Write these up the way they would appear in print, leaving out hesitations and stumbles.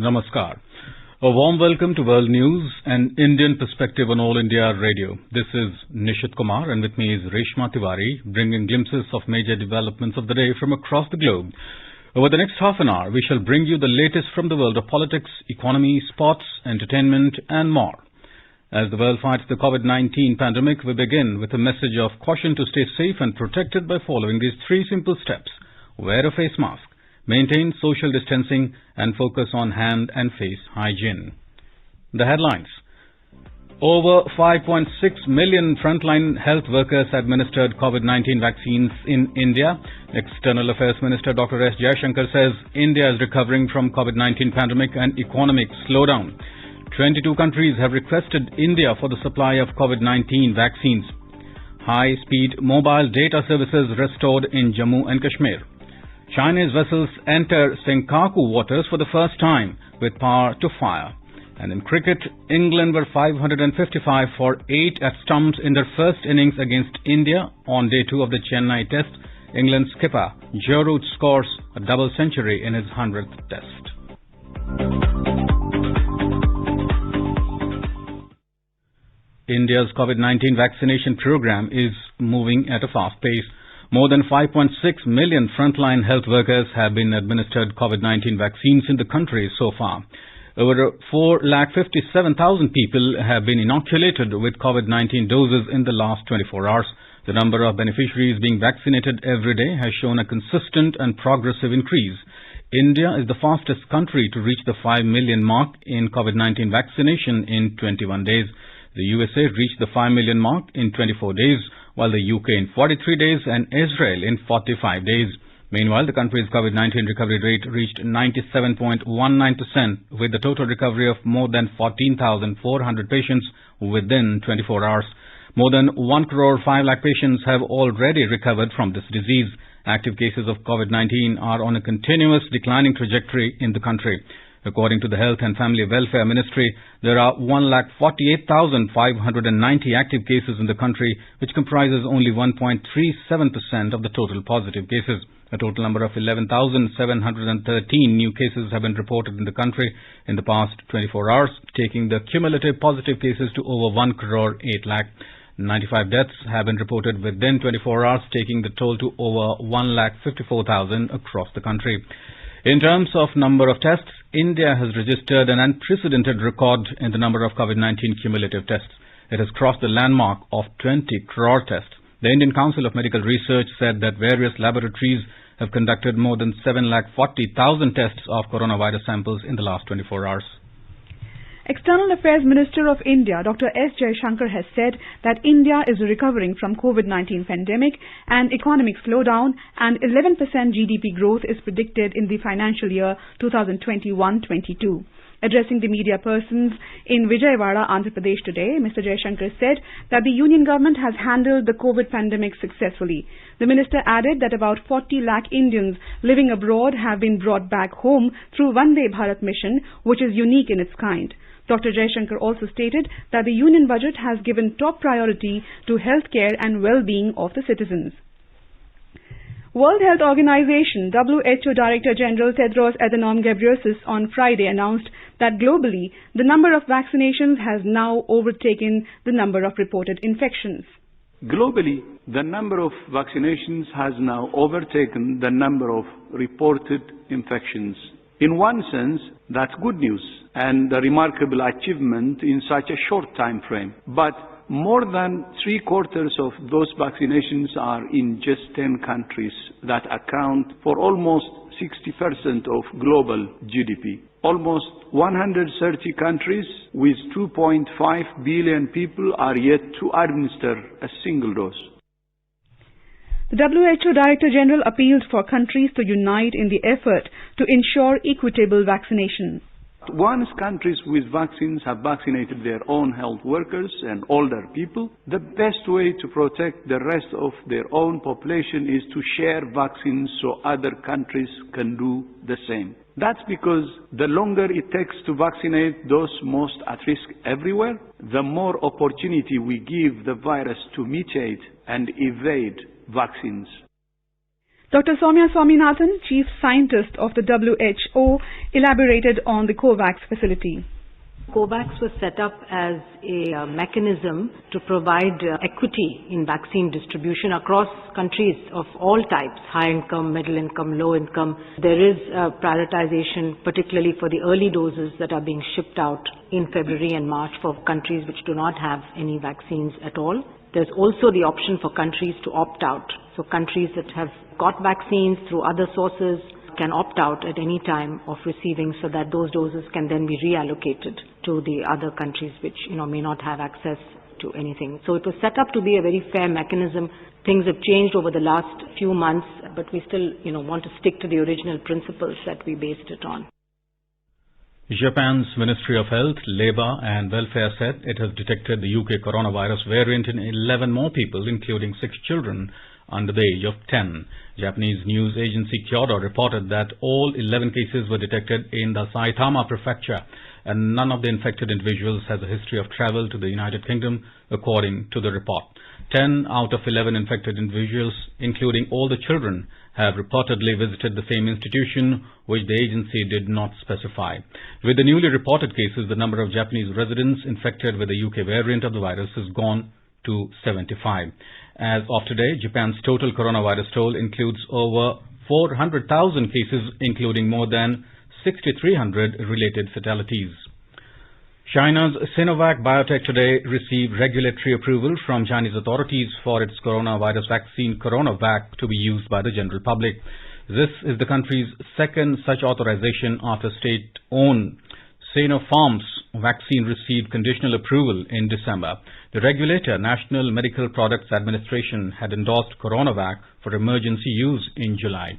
Namaskar. A warm welcome to World News, an Indian perspective on All India Radio. This is Nishit Kumar and with me is Reshma Tiwari, bringing glimpses of major developments of the day from across the globe. Over the next half an hour, we shall bring you the latest from the world of politics, economy, sports, entertainment and more. As the world fights the COVID-19 pandemic, we begin with a message of caution to stay safe and protected by following these three simple steps. Wear a face mask, maintain social distancing and focus on hand and face hygiene. The headlines. Over 5.6 million frontline health workers administered COVID-19 vaccines in India. External Affairs Minister Dr. S. Jaishankar says India is recovering from COVID-19 pandemic and economic slowdown. 22 countries have requested India for the supply of COVID-19 vaccines. High-speed mobile data services restored in Jammu and Kashmir. Chinese vessels enter Senkaku waters for the first time with power to fire. And in cricket, England were 555 for 8 at stumps in their first innings against India on day 2 of the Chennai Test. England skipper Joe Root scores a double century in his 100th Test. India's COVID-19 vaccination program is moving at a fast pace. More than 5.6 million frontline health workers have been administered COVID-19 vaccines in the country so far. Over 457,000 people have been inoculated with COVID-19 doses in the last 24 hours. The number of beneficiaries being vaccinated every day has shown a consistent and progressive increase. India is the fastest country to reach the 5 million mark in COVID-19 vaccination in 21 days. The USA reached the 5 million mark in 24 days, while the UK in 43 days and Israel in 45 days. Meanwhile, the country's COVID-19 recovery rate reached 97.19%, with the total recovery of more than 14,400 patients within 24 hours. More than 1 crore 5 lakh patients have already recovered from this disease. Active cases of COVID-19 are on a continuous declining trajectory in the country. According to the Health and Family Welfare Ministry, there are 148,590 active cases in the country, which comprises only 1.37% of the total positive cases. A total number of 11,713 new cases have been reported in the country in the past 24 hours, taking the cumulative positive cases to over 1 crore 8 lakh. 95 deaths have been reported within 24 hours, taking the toll to over 1,54,000 across the country. In terms of number of tests, India has registered an unprecedented record in the number of COVID-19 cumulative tests. It has crossed the landmark of 20 crore tests. The Indian Council of Medical Research said that various laboratories have conducted more than 740,000 tests of coronavirus samples in the last 24 hours. External Affairs Minister of India, Dr. S. Jaishankar, has said that India is recovering from COVID-19 pandemic and economic slowdown, and 11% GDP growth is predicted in the financial year 2021-22. Addressing the media persons in Vijayawada, Andhra Pradesh today, Mr. Jaishankar said that the union government has handled the COVID pandemic successfully. The minister added that about 40 lakh Indians living abroad have been brought back home through Vande Bharat mission, which is unique in its kind. Dr. Jaishankar also stated that the union budget has given top priority to healthcare and well-being of the citizens. World Health Organization WHO Director General Tedros Adhanom Ghebreyesus on Friday announced that globally the number of vaccinations has now overtaken the number of reported infections. Globally, the number of vaccinations has now overtaken the number of reported infections. In one sense, that's good news and a remarkable achievement in such a short time frame. But more than 3/4 of those vaccinations are in just 10 countries that account for almost 60% of global GDP. Almost 130 countries with 2.5 billion people are yet to administer a single dose. The WHO Director General appealed for countries to unite in the effort to ensure equitable vaccination. Once countries with vaccines have vaccinated their own health workers and older people, the best way to protect the rest of their own population is to share vaccines so other countries can do the same. That's because the longer it takes to vaccinate those most at risk everywhere, the more opportunity we give the virus to mutate and evade vaccines. Dr. Soumya Swaminathan, Chief Scientist of the WHO, elaborated on the COVAX facility. COVAX was set up as a mechanism to provide equity in vaccine distribution across countries of all types, high income, middle income, low income. There is prioritization, particularly for the early doses that are being shipped out in February and March for countries which do not have any vaccines at all. There's also the option for countries to opt out. So countries that have got vaccines through other sources can opt out at any time of receiving, so that those doses can then be reallocated to the other countries which may not have access to anything. So it was set up to be a very fair mechanism. Things have changed over the last few months, but we still want to stick to the original principles that we based it on. Japan's Ministry of Health, Labour and Welfare said it has detected the UK coronavirus variant in 11 more people, including 6 children under the age of 10. Japanese news agency Kyodo reported that all 11 cases were detected in the Saitama prefecture, and none of the infected individuals has a history of travel to the United Kingdom, according to the report. 10 out of 11 infected individuals, including all the children, have reportedly visited the same institution, which the agency did not specify. With the newly reported cases, the number of Japanese residents infected with the UK variant of the virus has gone to 75. As of today, Japan's total coronavirus toll includes over 400,000 cases, including more than 6,300 related fatalities. China's Sinovac Biotech today received regulatory approval from Chinese authorities for its coronavirus vaccine CoronaVac to be used by the general public. This is the country's second such authorization after state-owned Sinopharm's vaccine received conditional approval in December. The regulator, National Medical Products Administration, had endorsed CoronaVac for emergency use in July.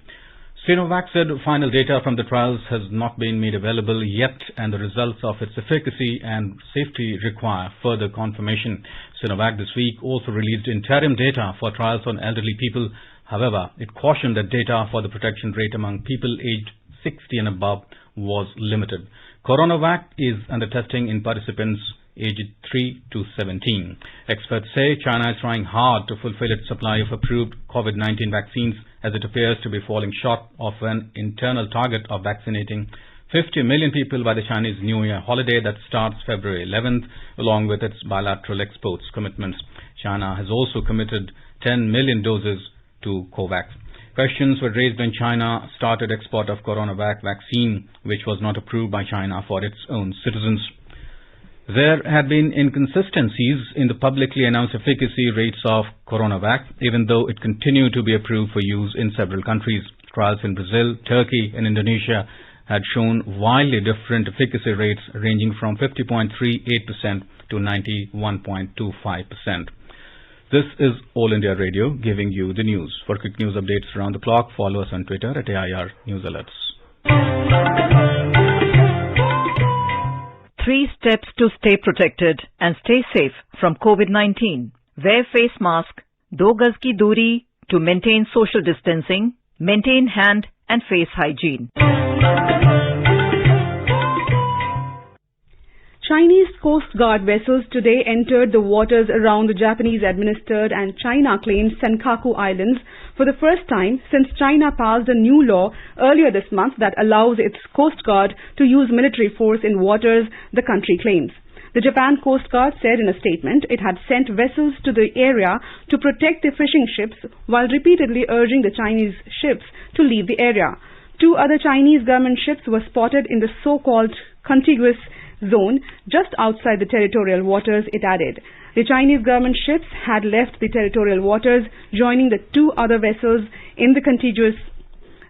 Sinovac said final data from the trials has not been made available yet, and the results of its efficacy and safety require further confirmation. Sinovac this week also released interim data for trials on elderly people. However, it cautioned that data for the protection rate among people aged 60 and above was limited. CoronaVac is under testing in participants aged 3 to 17. Experts say China is trying hard to fulfill its supply of approved COVID-19 vaccines, as it appears to be falling short of an internal target of vaccinating 50 million people by the Chinese New Year holiday that starts February 11th, along with its bilateral exports commitments. China has also committed 10 million doses to COVAX. Questions were raised when China started export of CoronaVac vaccine, which was not approved by China for its own citizens. There had been inconsistencies in the publicly announced efficacy rates of CoronaVac, even though it continued to be approved for use in several countries. Trials in Brazil, Turkey and Indonesia had shown wildly different efficacy rates, ranging from 50.38% to 91.25%. This is All India Radio, giving you the news. For quick news updates around the clock, follow us on Twitter at AIR News Alerts. 3 steps to stay protected and stay safe from COVID-19. Wear face mask, 2 gaz ki duri to maintain social distancing, maintain hand and face hygiene. Chinese Coast Guard vessels today entered the waters around the Japanese-administered and China-claimed Senkaku Islands for the first time since China passed a new law earlier this month that allows its Coast Guard to use military force in waters the country claims. The Japan Coast Guard said in a statement it had sent vessels to the area to protect the fishing ships while repeatedly urging the Chinese ships to leave the area. 2 other Chinese government ships were spotted in the so-called contiguous zone just outside the territorial waters, it added. The Chinese government ships had left the territorial waters, joining the 2 other vessels in the contiguous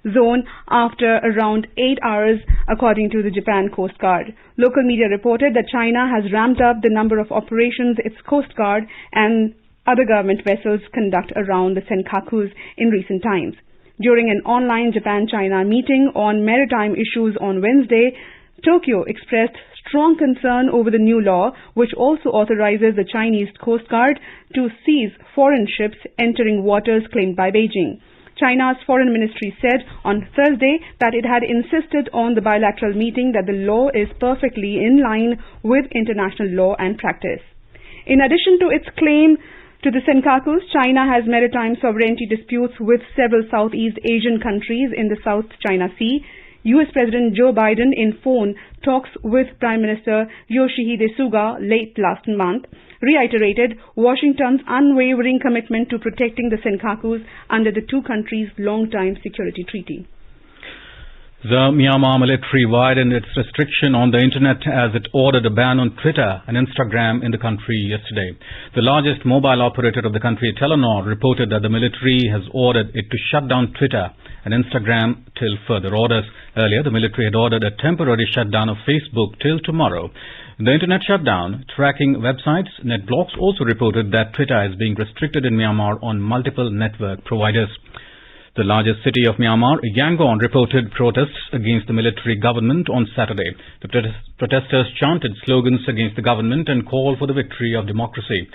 zone after around 8 hours, according to the Japan Coast Guard. Local media reported that China has ramped up the number of operations its Coast Guard and other government vessels conduct around the Senkakus in recent times. During an online Japan-China meeting on maritime issues on Wednesday, Tokyo expressed strong concern over the new law, which also authorizes the Chinese Coast Guard to seize foreign ships entering waters claimed by Beijing. China's foreign ministry said on Thursday that it had insisted on the bilateral meeting that the law is perfectly in line with international law and practice. In addition to its claim To the Senkakus, China has maritime sovereignty disputes with several Southeast Asian countries in the South China Sea. US President Joe Biden in phone talks with Prime Minister Yoshihide Suga late last month reiterated Washington's unwavering commitment to protecting the Senkakus under the two countries' long-time security treaty. The Myanmar military widened its restriction on the internet as it ordered a ban on Twitter and Instagram in the country yesterday. The largest mobile operator of the country, Telenor, reported that the military has ordered it to shut down Twitter and Instagram till further orders. Earlier, the military had ordered a temporary shutdown of Facebook till tomorrow. The internet shutdown, tracking websites, NetBlocks also reported that Twitter is being restricted in Myanmar on multiple network providers. The largest city of Myanmar, Yangon, reported protests against the military government on Saturday. The protesters chanted slogans against the government and called for the victory of democracy.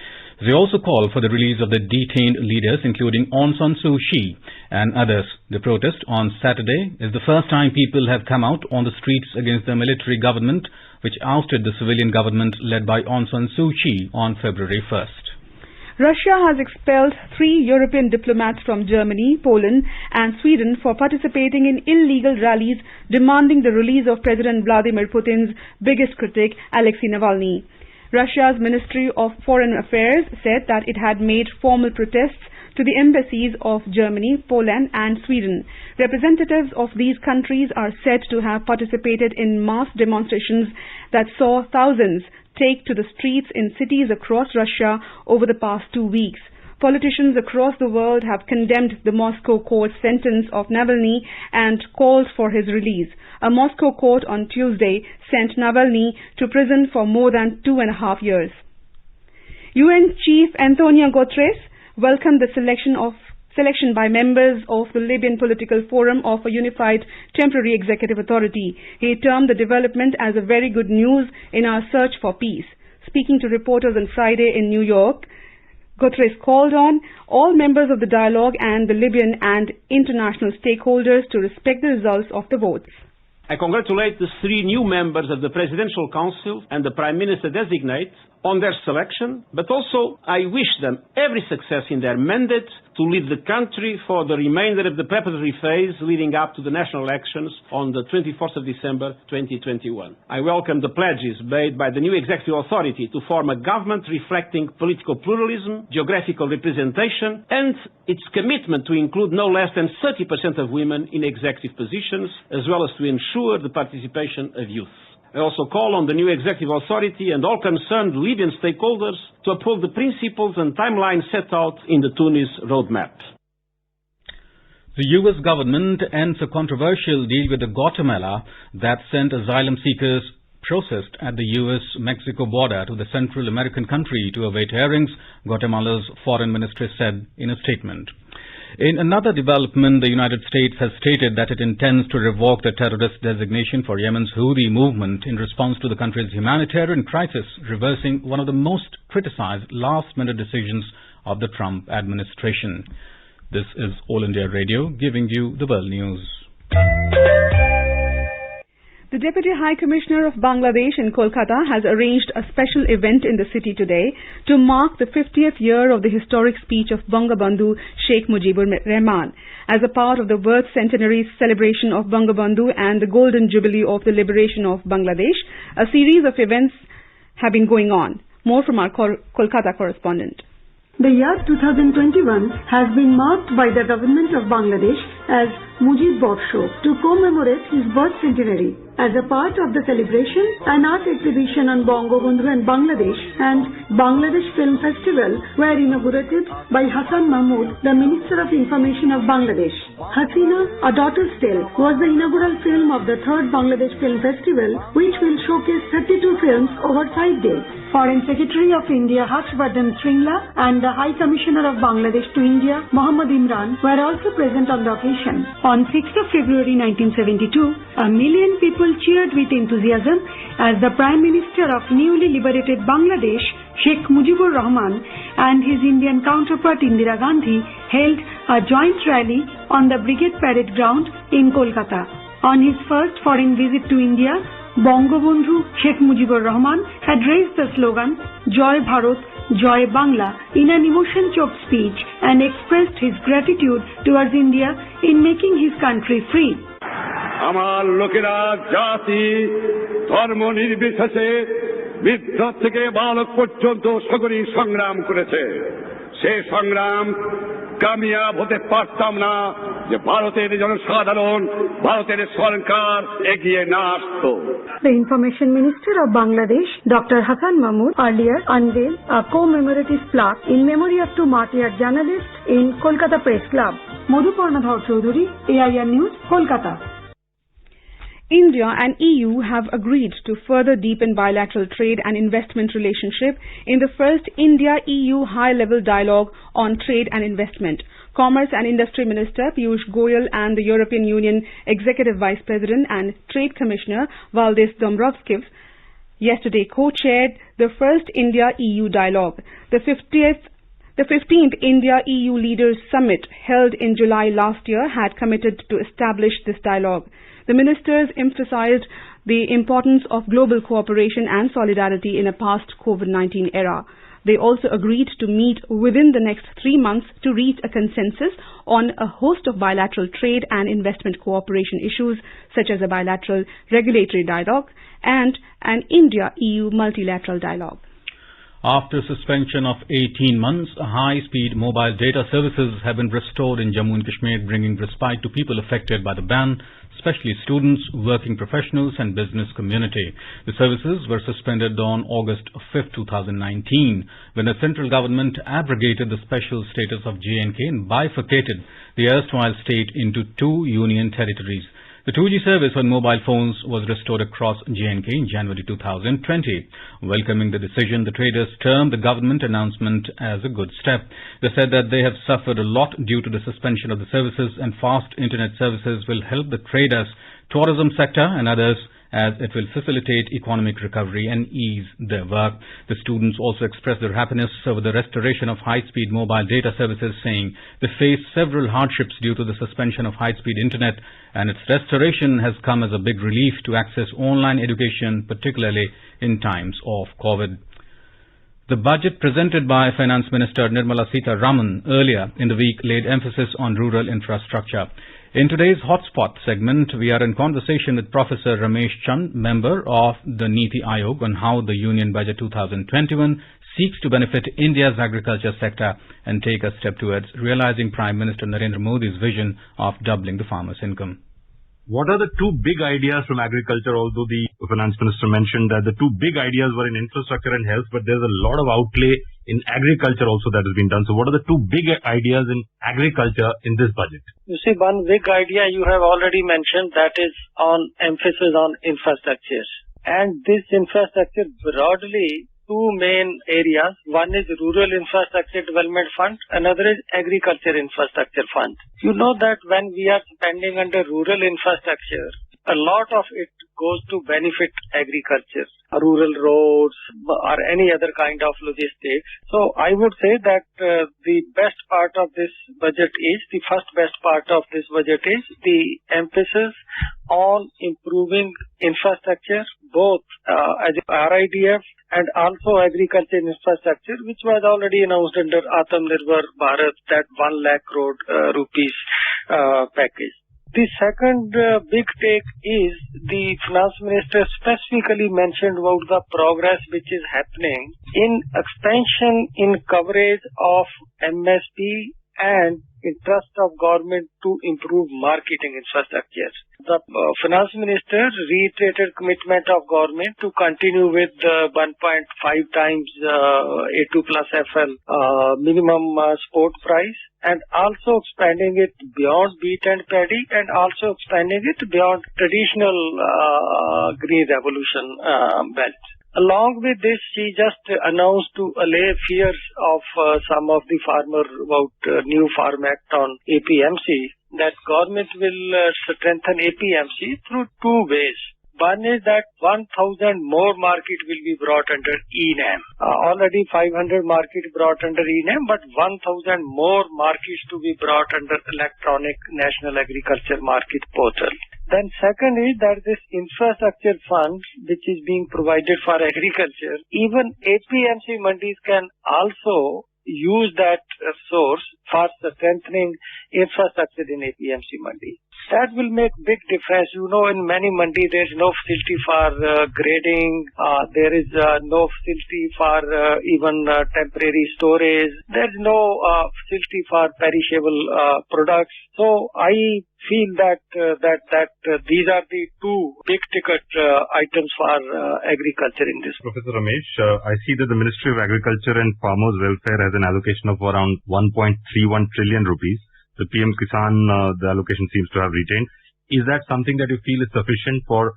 They also called for the release of the detained leaders, including Aung San Suu Kyi and others. The protest on Saturday is the first time people have come out on the streets against the military government, which ousted the civilian government led by Aung San Suu Kyi on February 1st. Russia has expelled 3 European diplomats from Germany, Poland and Sweden for participating in illegal rallies demanding the release of President Vladimir Putin's biggest critic, Alexei Navalny. Russia's Ministry of Foreign Affairs said that it had made formal protests to the embassies of Germany, Poland and Sweden. Representatives of these countries are said to have participated in mass demonstrations that saw thousands take to the streets in cities across Russia over the past 2 weeks. Politicians across the world have condemned the Moscow court's sentence of Navalny and called for his release. A Moscow court on Tuesday sent Navalny to prison for more than 2.5 years. UN Chief Antonio Guterres welcomed the selection by members of the Libyan Political Forum of a unified temporary executive authority. He termed the development as a very good news in our search for peace. Speaking to reporters on Friday in New York, Guterres called on all members of the dialogue and the Libyan and international stakeholders to respect the results of the votes. I congratulate the 3 new members of the Presidential Council and the Prime Minister-designate on their selection, but also I wish them every success in their mandate to lead the country for the remainder of the preparatory phase leading up to the national elections on the 24th of December 2021. I welcome the pledges made by the new executive authority to form a government reflecting political pluralism, geographical representation, and its commitment to include no less than 30% of women in executive positions, as well as to ensure the participation of youth. I also call on the new executive authority and all concerned Libyan stakeholders to uphold the principles and timelines set out in the Tunis roadmap. The US government ends a controversial deal with Guatemala that sent asylum seekers processed at the US-Mexico border to the Central American country to await hearings, Guatemala's foreign ministry said in a statement. In another development, the United States has stated that it intends to revoke the terrorist designation for Yemen's Houthi movement in response to the country's humanitarian crisis, reversing one of the most criticized last-minute decisions of the Trump administration. This is All India Radio giving you the world news. The Deputy High Commissioner of Bangladesh in Kolkata has arranged a special event in the city today to mark the 50th year of the historic speech of Bangabandhu Sheikh Mujibur Rahman. As a part of the birth centenary celebration of Bangabandhu and the Golden Jubilee of the liberation of Bangladesh, a series of events have been going on. More from our Kolkata correspondent. The year 2021 has been marked by the government of Bangladesh as Mujib Borsho to commemorate his birth centenary. As a part of the celebration, an art exhibition on Bangabandhu and Bangladesh and Bangladesh Film Festival were inaugurated by Hassan Mahmood, the Minister of Information of Bangladesh. Hasina, A Daughter's Tale was the inaugural film of the 3rd Bangladesh Film Festival, which will showcase 32 films over 5 days. Foreign Secretary of India Harshvardhan Shringla and the High Commissioner of Bangladesh to India, Mohammad Imran, were also present on the occasion. On 6th of February 1972, a million people cheered with enthusiasm as the Prime Minister of newly liberated Bangladesh, Sheikh Mujibur Rahman, and his Indian counterpart Indira Gandhi held a joint rally on the Brigade Parade Ground in Kolkata. On his first foreign visit to India, Bangabandhu Sheikh Mujibur Rahman had raised the slogan, Joy Bharat, Joy Bangla in an emotion-choked speech and expressed his gratitude towards India in making his country free. আমার লোকেরা জাতি ধর্ম নির্বিশেষে বৃদ্ধ থেকে বালক পর্যন্ত সকলেই সংগ্রাম করেছে। সেই সংগ্রাম কামিয়াব হতে পারতাম না যে ভারতের জনসাধারণ, ভারতের সরকার এগিয়ে না আসতো। The Information Minister of Bangladesh, Dr. Hasan Mahmud, earlier unveiled a commemorative plaque in memory of two martyred journalists in Kolkata Press Club. Madhuparna Dhar Choudhury, AIR News, Kolkata. India and EU have agreed to further deepen bilateral trade and investment relationship in the first India-EU high-level dialogue on trade and investment. Commerce and Industry Minister Piyush Goyal and the European Union Executive Vice President and Trade Commissioner Valdis Dombrovskis yesterday co-chaired the first India-EU dialogue. The 15th India-EU Leaders Summit held in July last year had committed to establish this dialogue. The ministers emphasized the importance of global cooperation and solidarity in a post-COVID-19 era. They also agreed to meet within the next 3 months to reach a consensus on a host of bilateral trade and investment cooperation issues, such as a bilateral regulatory dialogue and an India-EU multilateral dialogue. After suspension of 18 months, high-speed mobile data services have been restored in Jammu and Kashmir, bringing respite to people affected by the ban, especially students, working professionals and business community. The services were suspended on August 5, 2019, when the central government abrogated the special status of J&K and bifurcated the erstwhile state into 2 union territories. The 2G service on mobile phones was restored across J&K in January 2020. Welcoming the decision, the traders termed the government announcement as a good step. They said that they have suffered a lot due to the suspension of the services, and fast internet services will help the traders, tourism sector and others, as it will facilitate economic recovery and ease their work. The students also expressed their happiness over the restoration of high-speed mobile data services, saying they faced several hardships due to the suspension of high-speed internet, and its restoration has come as a big relief to access online education, particularly in times of COVID. The budget presented by Finance Minister Nirmala Sitharaman earlier in the week laid emphasis on rural infrastructure. In today's Hotspot segment, we are in conversation with Professor Ramesh Chand, member of the Niti Aayog, on how the Union Budget 2021 seeks to benefit India's agriculture sector and take a step towards realizing Prime Minister Narendra Modi's vision of doubling the farmer's income. What are the two big ideas from agriculture? Although the finance minister mentioned that the two big ideas were in infrastructure and health, but there's a lot of outlay in agriculture also that has been done. So what are the two big ideas in agriculture in this budget? You see, one big idea you have already mentioned, that is on emphasis on infrastructure. And this infrastructure broadly, two main areas. One is Rural Infrastructure Development Fund, another is Agriculture Infrastructure Fund. You know that when we are spending under rural infrastructure, a lot of it goes to benefit agriculture, rural roads or any other kind of logistics. So I would say that the best part of this budget is, the first best part of this budget is the emphasis on improving infrastructure, both as RIDF and also agriculture infrastructure, which was already announced under Atmanirbhar Bharat, that 1 lakh crore rupees package. The second big take is the finance minister specifically mentioned about the progress which is happening in expansion in coverage of MSP and interest of government to improve marketing infrastructure. The finance minister reiterated commitment of government to continue with 1.5 times A2 plus FL minimum support price, and also expanding it beyond wheat and paddy, and also expanding it beyond traditional green revolution belt. Along with this, she just announced to allay fears of some of the farmer about new Farm Act on APMC, that government will strengthen APMC through two ways. One is that 1,000 more market will be brought under ENAM. Already 500 market brought under ENAM, but 1,000 more markets to be brought under electronic National Agriculture Market Portal. Then second is that this infrastructure fund which is being provided for agriculture, even APMC mandis can also use that source for strengthening infrastructure in APMC mandi. That will make big difference. You know, in many mandi there is no facility for grading, there is no facility for even temporary storage, there is no facility for perishable products. So I feel that these are the two big ticket items for agriculture in this. Professor Ramesh, I see that the Ministry of Agriculture and Farmers Welfare has an allocation of around 1.31 trillion rupees. The PM Kisan, the allocation seems to have retained. Is that something that you feel is sufficient for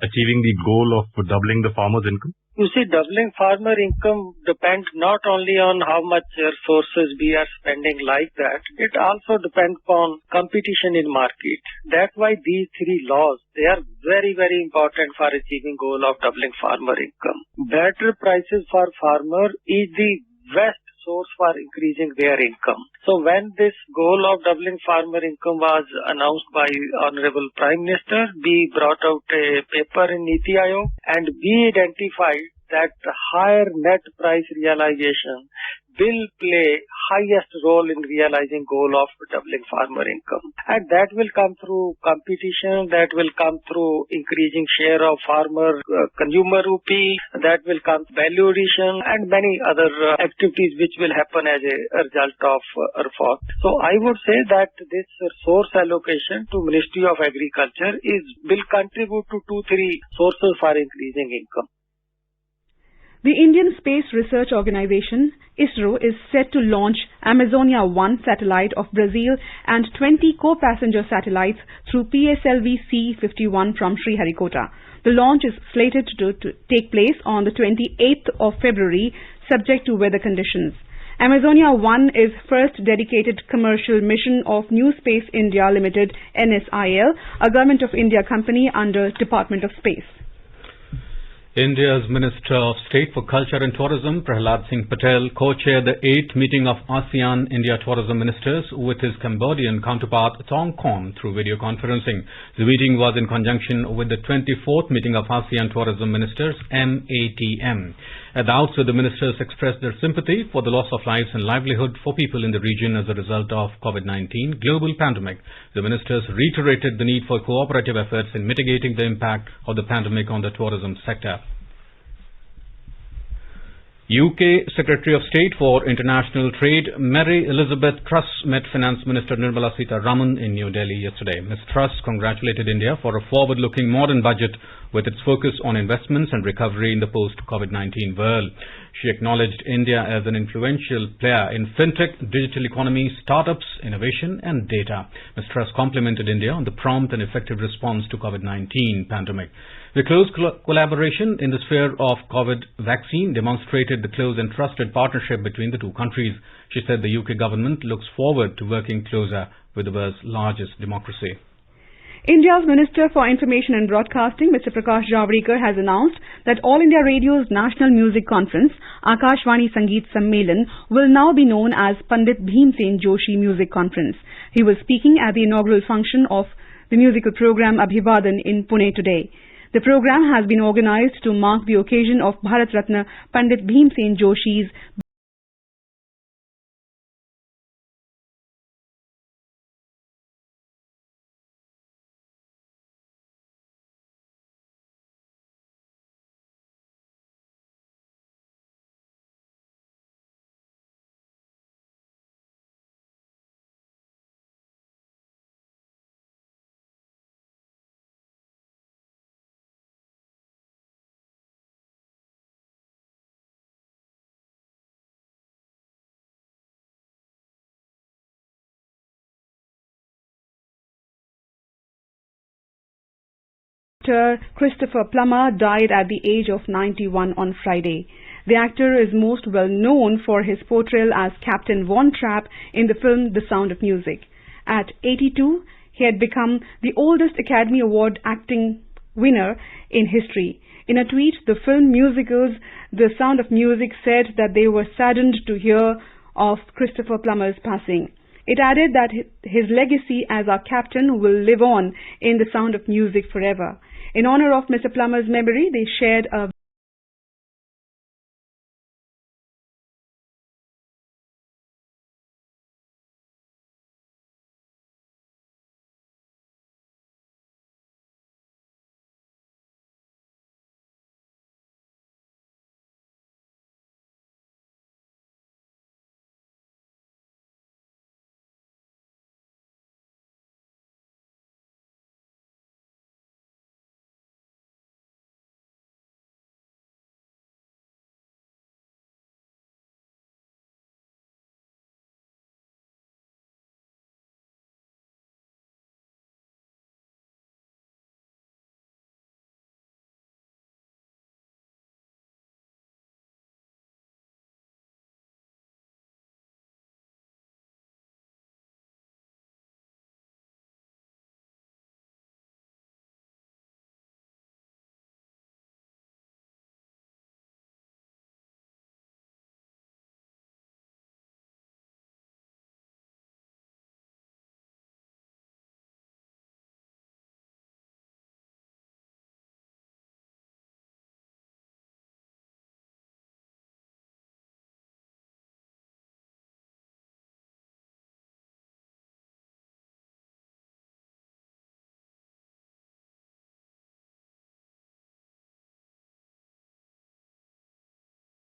achieving the goal of doubling the farmer's income? You see, doubling farmer income depends not only on how much resources we are spending like that, it also depends on competition in market. That's why these three laws, they are very, very important for achieving goal of doubling farmer income. Better prices for farmer is the best source for increasing their income. So when this goal of doubling farmer income was announced by Honorable Prime Minister, we brought out a paper in Niti Aayog and we identified that higher net price realization will play highest role in realizing goal of doubling farmer income. And that will come through competition, that will come through increasing share of farmer consumer rupee, that will come value addition and many other activities which will happen as a result of reform. So I would say that this source allocation to Ministry of Agriculture will contribute to 2-3 sources for increasing income. The Indian Space Research Organization, ISRO, is set to launch Amazonia-1 satellite of Brazil and 20 co-passenger satellites through PSLV C-51 from Sriharikota. The launch is slated to take place on the 28th of February, subject to weather conditions. Amazonia-1 is first dedicated commercial mission of New Space India Limited, NSIL, a Government of India company under Department of Space. India's Minister of State for Culture and Tourism, Prahlad Singh Patel, co-chaired the 8th meeting of ASEAN-India Tourism Ministers with his Cambodian counterpart Thong Khon through video conferencing. The meeting was in conjunction with the 24th meeting of ASEAN Tourism Ministers, MATM. At the outset, the ministers expressed their sympathy for the loss of lives and livelihood for people in the region as a result of COVID-19 global pandemic. The ministers reiterated the need for cooperative efforts in mitigating the impact of the pandemic on the tourism sector. UK Secretary of State for International Trade Mary Elizabeth Truss met Finance Minister Nirmala Sitharaman in New Delhi yesterday. Ms. Truss congratulated India for a forward-looking modern budget with its focus on investments and recovery in the post-COVID-19 world. She acknowledged India as an influential player in fintech, digital economy, startups, innovation and data. Ms. Truss complimented India on the prompt and effective response to COVID-19 pandemic. The close collaboration in the sphere of COVID vaccine demonstrated the close and trusted partnership between the two countries. She said the UK government looks forward to working closer with the world's largest democracy. India's Minister for Information and Broadcasting, Mr. Prakash Javadekar, has announced that All India Radio's National Music Conference, Akashvani Sangeet Sammelan, will now be known as Pandit Bhimsen Joshi Music Conference. He was speaking at the inaugural function of the musical program Abhivadan in Pune today. The program has been organized to mark the occasion of Bharat Ratna Pandit Bhimsen Joshi's Christopher Plummer died at the age of 91 on Friday. The actor is most well known for his portrayal as Captain Von Trapp in the film The Sound of Music. At 82, he had become the oldest Academy Award acting winner in history. In a tweet, the film musicals The Sound of Music said that they were saddened to hear of Christopher Plummer's passing. It added that his legacy as our captain will live on in the sound of music forever. In honor of Mr. Plummer's memory, they shared a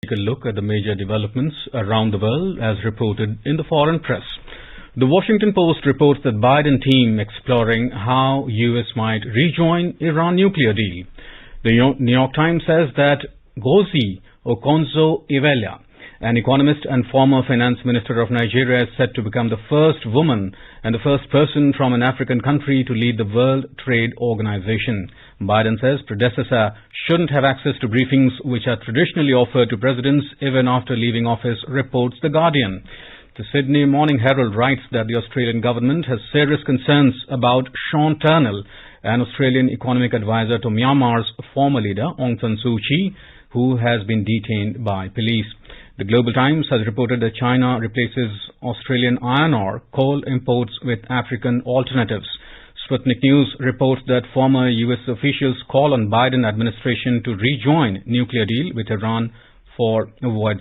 take a look at the major developments around the world as reported in the foreign press. The Washington Post reports that Biden team exploring how US might rejoin Iran nuclear deal. The New York Times says that Ngozi Okonjo-Iweala, an economist and former finance minister of Nigeria, is set to become the first woman and the first person from an African country to lead the World Trade Organization. Biden says predecessor shouldn't have access to briefings which are traditionally offered to presidents even after leaving office, reports The Guardian. The Sydney Morning Herald writes that the Australian government has serious concerns about Sean Turnell, an Australian economic advisor to Myanmar's former leader Aung San Suu Kyi, who has been detained by police. The Global Times has reported that China replaces Australian iron ore coal imports with African alternatives. Sputnik News reports that former US officials call on Biden administration to rejoin nuclear deal with Iran for avoids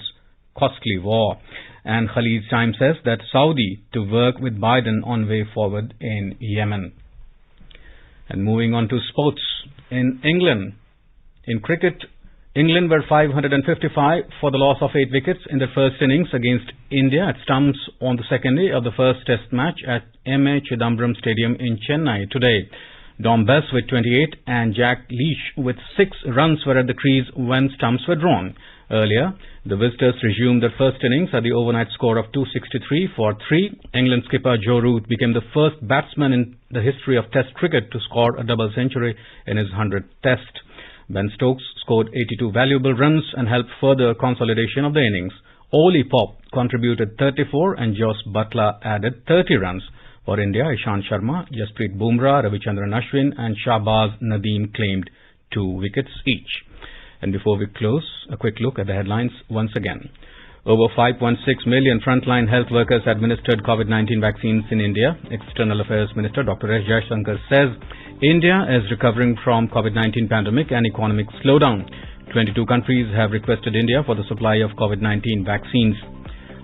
costly war. And Khalid Times says that Saudi to work with Biden on way forward in Yemen. And moving on to sports. In England, in cricket, England were 555 for the loss of 8 wickets in the first innings against India at stumps on the second day of the first test match at M.A. Chidambaram Stadium in Chennai today. Dom Bess with 28 and Jack Leach with 6 runs were at the crease when stumps were drawn. Earlier, the visitors resumed their first innings at the overnight score of 263 for 3. England skipper Joe Root became the first batsman in the history of Test cricket to score a double century in his 100th Test. Ben Stokes scored 82 valuable runs and helped further consolidation of the innings. Oli Pop contributed 34 and Jos Buttler added 30 runs. For India, Ishant Sharma, Jasprit Bumrah, Ravichandran Ashwin and Shahbaz Nadeem claimed 2 wickets each. And before we close, a quick look at the headlines once again. Over 5.6 million frontline health workers administered COVID-19 vaccines in India. External Affairs Minister Dr. S. Jaishankar says India is recovering from COVID-19 pandemic and economic slowdown. 22 countries have requested India for the supply of COVID-19 vaccines.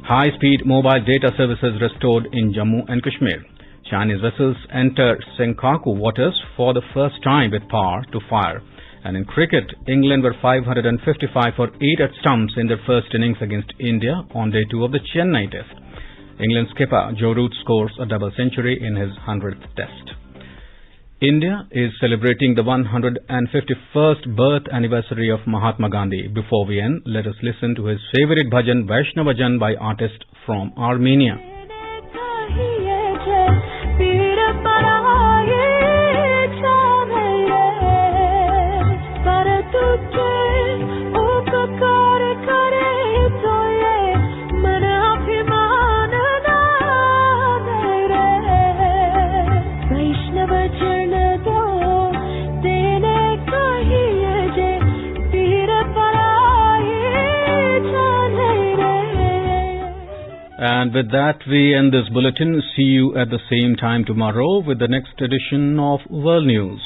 High-speed mobile data services restored in Jammu and Kashmir. Chinese vessels enter Senkaku waters for the first time with power to fire. And in cricket, England were 555 for 8 at stumps in their first innings against India on day 2 of the Chennai Test. England skipper Joe Root scores a double century in his 100th Test. India is celebrating the 151st birth anniversary of Mahatma Gandhi. Before we end, let us listen to his favorite bhajan Vaishnava Jan by artist from Armenia. And with that, we end this bulletin. See you at the same time tomorrow with the next edition of World News.